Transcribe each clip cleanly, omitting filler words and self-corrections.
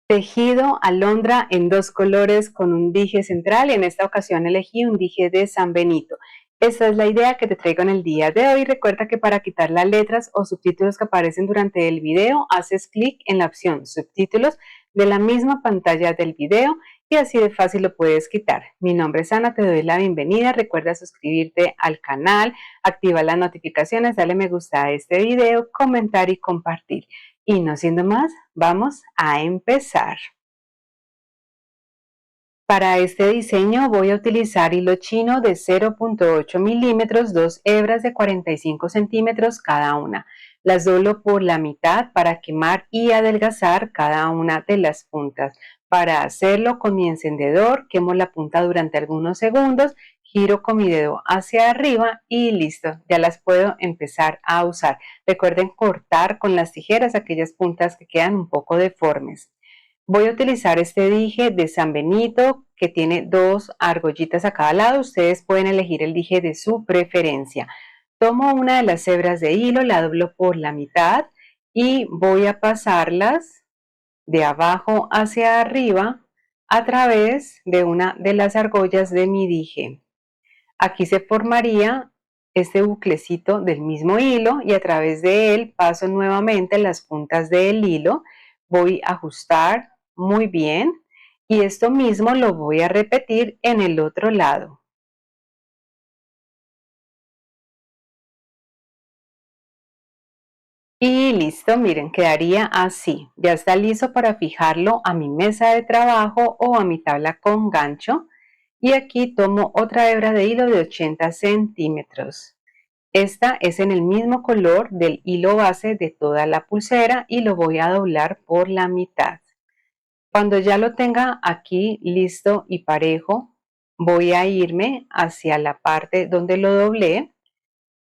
Tejido alondra en dos colores con un dije central. En esta ocasión elegí un dije de San Benito. Esta es la idea que te traigo en el día de hoy. Recuerda que para quitar las letras o subtítulos que aparecen durante el video, haces clic en la opción subtítulos de la misma pantalla del video y así de fácil lo puedes quitar. Mi nombre es Ana, te doy la bienvenida. Recuerda suscribirte al canal, activa las notificaciones, dale me gusta a este video, comentar y compartir. Y no siendo más, vamos a empezar. Para este diseño voy a utilizar hilo chino de 0.8 milímetros, dos hebras de 45 centímetros cada una. Las doblo por la mitad para quemar y adelgazar cada una de las puntas. Para hacerlo con mi encendedor, quemo la punta durante algunos segundos, giro con mi dedo hacia arriba y listo, ya las puedo empezar a usar. Recuerden cortar con las tijeras aquellas puntas que quedan un poco deformes. Voy a utilizar este dije de San Benito que tiene dos argollitas a cada lado. Ustedes pueden elegir el dije de su preferencia. Tomo una de las hebras de hilo, la doblo por la mitad y voy a pasarlas de abajo hacia arriba a través de una de las argollas de mi dije. Aquí se formaría este buclecito del mismo hilo y a través de él paso nuevamente las puntas del hilo. Voy a ajustar muy bien y esto mismo lo voy a repetir en el otro lado. Y listo, miren, quedaría así. Ya está listo para fijarlo a mi mesa de trabajo o a mi tabla con gancho. Y aquí tomo otra hebra de hilo de 80 centímetros. Esta es en el mismo color del hilo base de toda la pulsera y lo voy a doblar por la mitad. Cuando ya lo tenga aquí listo y parejo, voy a irme hacia la parte donde lo doblé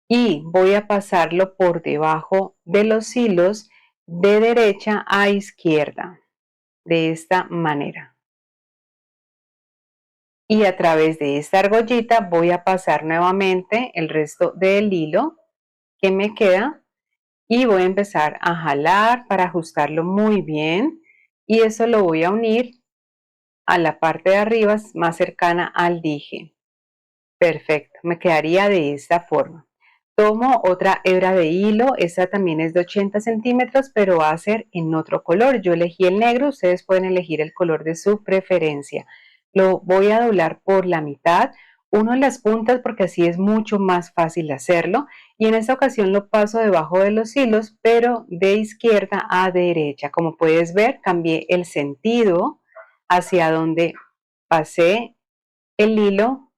y voy a pasarlo por debajo de los hilos de derecha a izquierda, de esta manera. Y a través de esta argollita voy a pasar nuevamente el resto del hilo que me queda y voy a empezar a jalar para ajustarlo muy bien y eso lo voy a unir a la parte de arriba más cercana al dije. Perfecto, me quedaría de esta forma. Tomo otra hebra de hilo, esta también es de 80 centímetros, pero va a ser en otro color. Yo elegí el negro, ustedes pueden elegir el color de su preferencia. Lo voy a doblar por la mitad, uno en las puntas porque así es mucho más fácil hacerlo. Y en esta ocasión lo paso debajo de los hilos, pero de izquierda a derecha. Como puedes ver, cambié el sentido hacia donde pasé el hilo.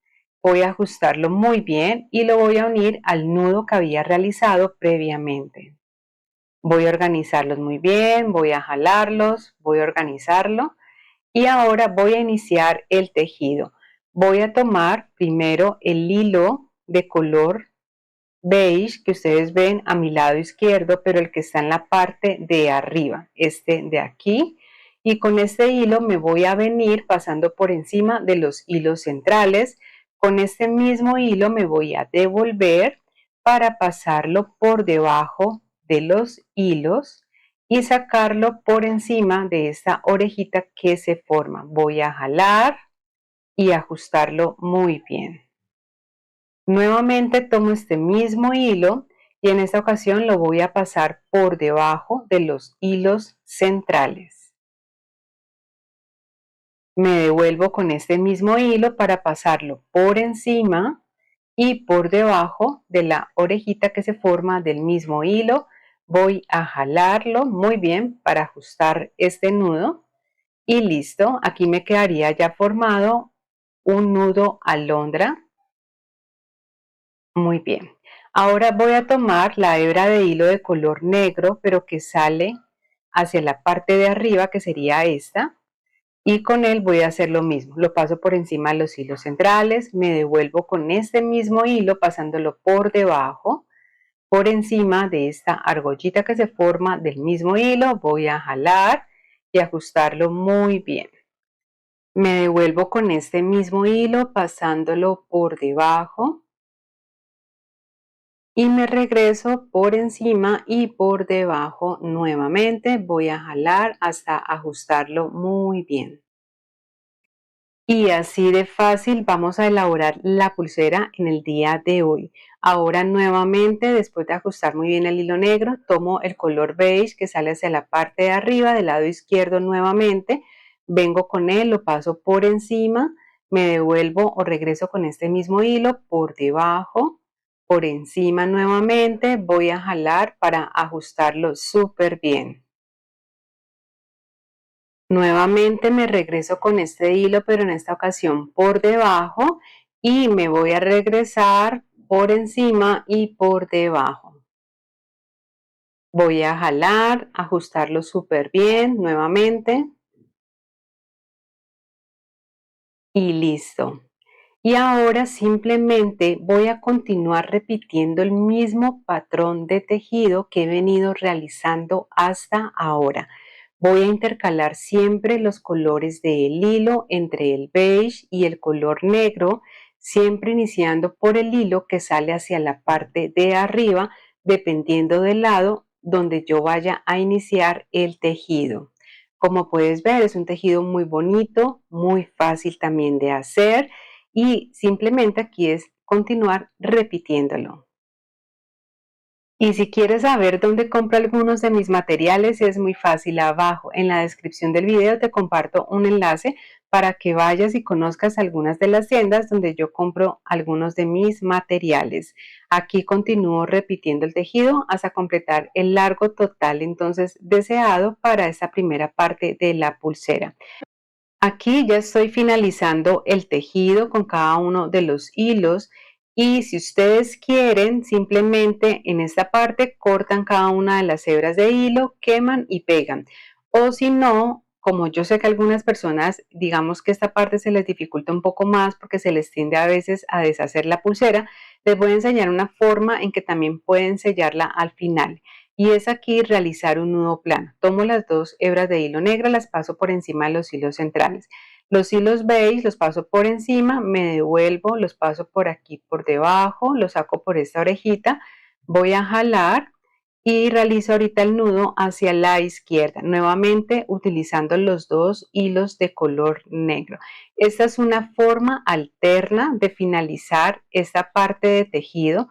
Voy a ajustarlo muy bien y lo voy a unir al nudo que había realizado previamente. Voy a organizarlos muy bien, voy a jalarlos, voy a organizarlo y ahora voy a iniciar el tejido. Voy a tomar primero el hilo de color beige que ustedes ven a mi lado izquierdo, pero el que está en la parte de arriba, este de aquí. Y con este hilo me voy a venir pasando por encima de los hilos centrales. Con este mismo hilo me voy a devolver para pasarlo por debajo de los hilos y sacarlo por encima de esta orejita que se forma. Voy a jalar y ajustarlo muy bien. Nuevamente tomo este mismo hilo y en esta ocasión lo voy a pasar por debajo de los hilos centrales. Me devuelvo con este mismo hilo para pasarlo por encima y por debajo de la orejita que se forma del mismo hilo. Voy a jalarlo muy bien para ajustar este nudo y listo. Aquí me quedaría ya formado un nudo alondra. Muy bien. Ahora voy a tomar la hebra de hilo de color negro, pero que sale hacia la parte de arriba, que sería esta, y con él voy a hacer lo mismo. Lo paso por encima de los hilos centrales, me devuelvo con este mismo hilo, pasándolo por debajo, por encima de esta argollita que se forma del mismo hilo, voy a jalar y ajustarlo muy bien. Me devuelvo con este mismo hilo, pasándolo por debajo y me regreso por encima y por debajo nuevamente. Voy a jalar hasta ajustarlo muy bien. Y así de fácil vamos a elaborar la pulsera en el día de hoy. Ahora nuevamente, después de ajustar muy bien el hilo negro, tomo el color beige que sale hacia la parte de arriba del lado izquierdo nuevamente, vengo con él, lo paso por encima, me devuelvo o regreso con este mismo hilo por debajo, por encima nuevamente, voy a jalar para ajustarlo súper bien. Nuevamente me regreso con este hilo, pero en esta ocasión por debajo, y me voy a regresar por encima y por debajo. Voy a jalar, ajustarlo súper bien nuevamente y listo. Y ahora simplemente voy a continuar repitiendo el mismo patrón de tejido que he venido realizando hasta ahora. Voy a intercalar siempre los colores del hilo entre el beige y el color negro, siempre iniciando por el hilo que sale hacia la parte de arriba, dependiendo del lado donde yo vaya a iniciar el tejido. Como puedes ver, es un tejido muy bonito, muy fácil también de hacer y simplemente aquí es continuar repitiéndolo. Y si quieres saber dónde compro algunos de mis materiales, es muy fácil. Abajo en la descripción del video te comparto un enlace para que vayas y conozcas algunas de las tiendas donde yo compro algunos de mis materiales. Aquí continúo repitiendo el tejido hasta completar el largo total entonces deseado para esta primera parte de la pulsera. Aquí ya estoy finalizando el tejido con cada uno de los hilos y si ustedes quieren, simplemente en esta parte cortan cada una de las hebras de hilo, queman y pegan. O si no, como yo sé que algunas personas, digamos que esta parte se les dificulta un poco más porque se les tiende a veces a deshacer la pulsera, les voy a enseñar una forma en que también pueden sellarla al final y es aquí realizar un nudo plano. Tomo las dos hebras de hilo negro, las paso por encima de los hilos centrales. Los hilos beige los paso por encima, me devuelvo, los paso por aquí por debajo, los saco por esta orejita, voy a jalar y realizo ahorita el nudo hacia la izquierda, nuevamente utilizando los dos hilos de color negro. Esta es una forma alterna de finalizar esta parte de tejido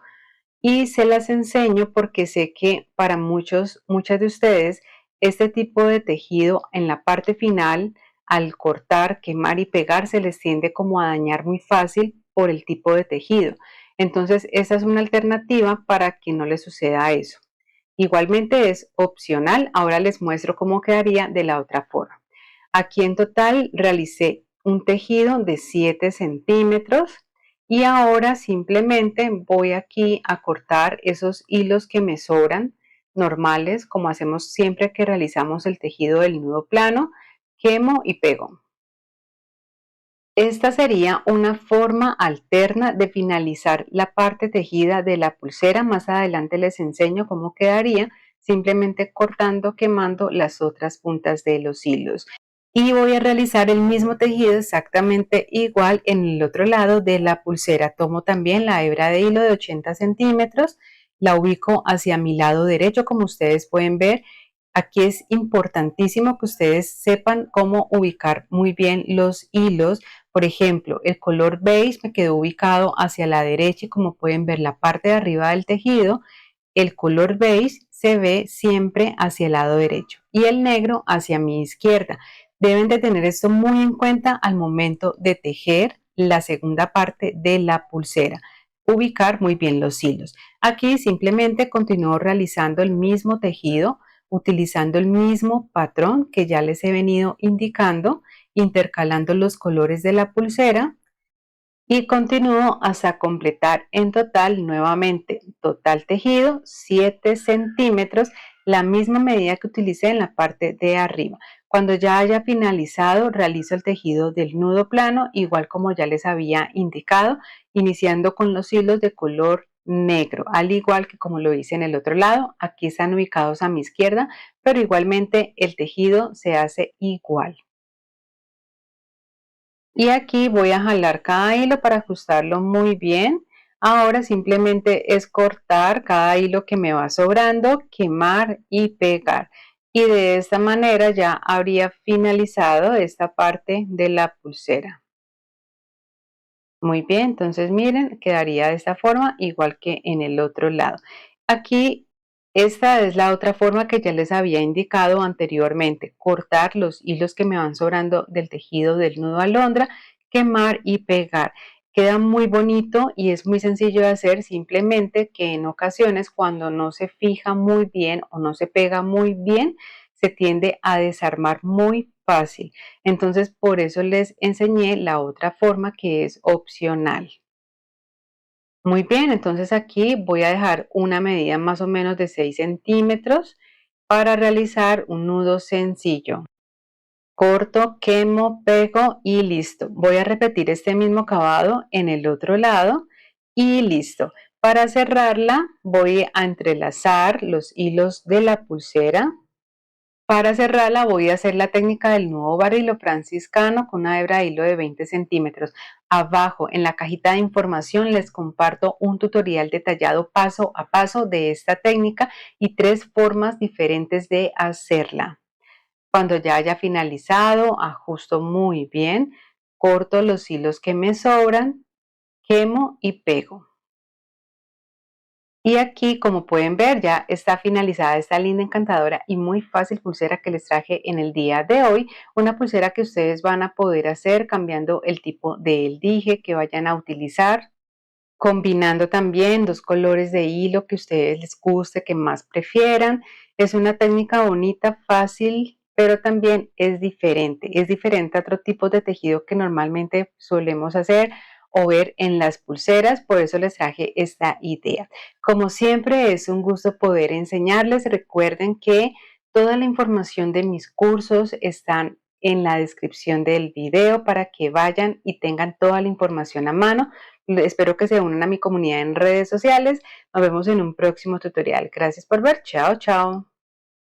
y se las enseño porque sé que para muchas de ustedes, este tipo de tejido en la parte final, al cortar, quemar y pegar, se les tiende como a dañar muy fácil por el tipo de tejido. Entonces, esa es una alternativa para que no les suceda eso. Igualmente es opcional, ahora les muestro cómo quedaría de la otra forma. Aquí en total realicé un tejido de 7 centímetros y ahora simplemente voy aquí a cortar esos hilos que me sobran normales, como hacemos siempre que realizamos el tejido del nudo plano, quemo y pego. Esta sería una forma alterna de finalizar la parte tejida de la pulsera. Más adelante les enseño cómo quedaría, simplemente cortando, quemando las otras puntas de los hilos. Y voy a realizar el mismo tejido exactamente igual en el otro lado de la pulsera. Tomo también la hebra de hilo de 80 centímetros, la ubico hacia mi lado derecho, como ustedes pueden ver. Aquí es importantísimo que ustedes sepan cómo ubicar muy bien los hilos. Por ejemplo, el color beige me quedó ubicado hacia la derecha y como pueden ver la parte de arriba del tejido, el color beige se ve siempre hacia el lado derecho y el negro hacia mi izquierda. Deben de tener esto muy en cuenta al momento de tejer la segunda parte de la pulsera. Ubicar muy bien los hilos. Aquí simplemente continúo realizando el mismo tejido, utilizando el mismo patrón que ya les he venido indicando, intercalando los colores de la pulsera y continúo hasta completar en total nuevamente total tejido 7 centímetros, la misma medida que utilicé en la parte de arriba. Cuando ya haya finalizado realizo el tejido del nudo plano igual como ya les había indicado, iniciando con los hilos de color negro, al igual que como lo hice en el otro lado. Aquí están ubicados a mi izquierda, pero igualmente el tejido se hace igual. Y aquí voy a jalar cada hilo para ajustarlo muy bien Ahora simplemente es cortar cada hilo que me va sobrando, quemar y pegar. Y de esta manera ya habría finalizado esta parte de la pulsera. Muy bien, entonces miren, quedaría de esta forma, igual que en el otro lado. Aquí, esta es la otra forma que ya les había indicado anteriormente, cortar los hilos que me van sobrando del tejido del nudo alondra, quemar y pegar. Queda muy bonito y es muy sencillo de hacer, simplemente que en ocasiones cuando no se fija muy bien o no se pega muy bien, se tiende a desarmar muy fácil. Entonces, por eso les enseñé la otra forma que es opcional. Muy bien, entonces aquí voy a dejar una medida más o menos de 6 centímetros para realizar un nudo sencillo. Corto, quemo, pego y listo. Voy a repetir este mismo acabado en el otro lado y listo. Para cerrarla voy a entrelazar los hilos de la pulsera. Para cerrarla voy a hacer la técnica del nudo barrilo franciscano con una hebra de hilo de 20 centímetros. Abajo en la cajita de información les comparto un tutorial detallado paso a paso de esta técnica y 3 formas diferentes de hacerla. Cuando ya haya finalizado, ajusto muy bien, corto los hilos que me sobran, quemo y pego. Y aquí, como pueden ver, ya está finalizada esta linda, encantadora y muy fácil pulsera que les traje en el día de hoy. Una pulsera que ustedes van a poder hacer cambiando el tipo del dije que vayan a utilizar, combinando también dos colores de hilo que a ustedes les guste, que más prefieran. Es una técnica bonita, fácil, pero también es diferente. Es diferente a otro tipo de tejido que normalmente solemos hacer o ver en las pulseras, por eso les traje esta idea. Como siempre, es un gusto poder enseñarles. Recuerden que toda la información de mis cursos están en la descripción del video para que vayan y tengan toda la información a mano. Espero que se unan a mi comunidad en redes sociales. Nos vemos en un próximo tutorial. Gracias por ver. Chao, chao.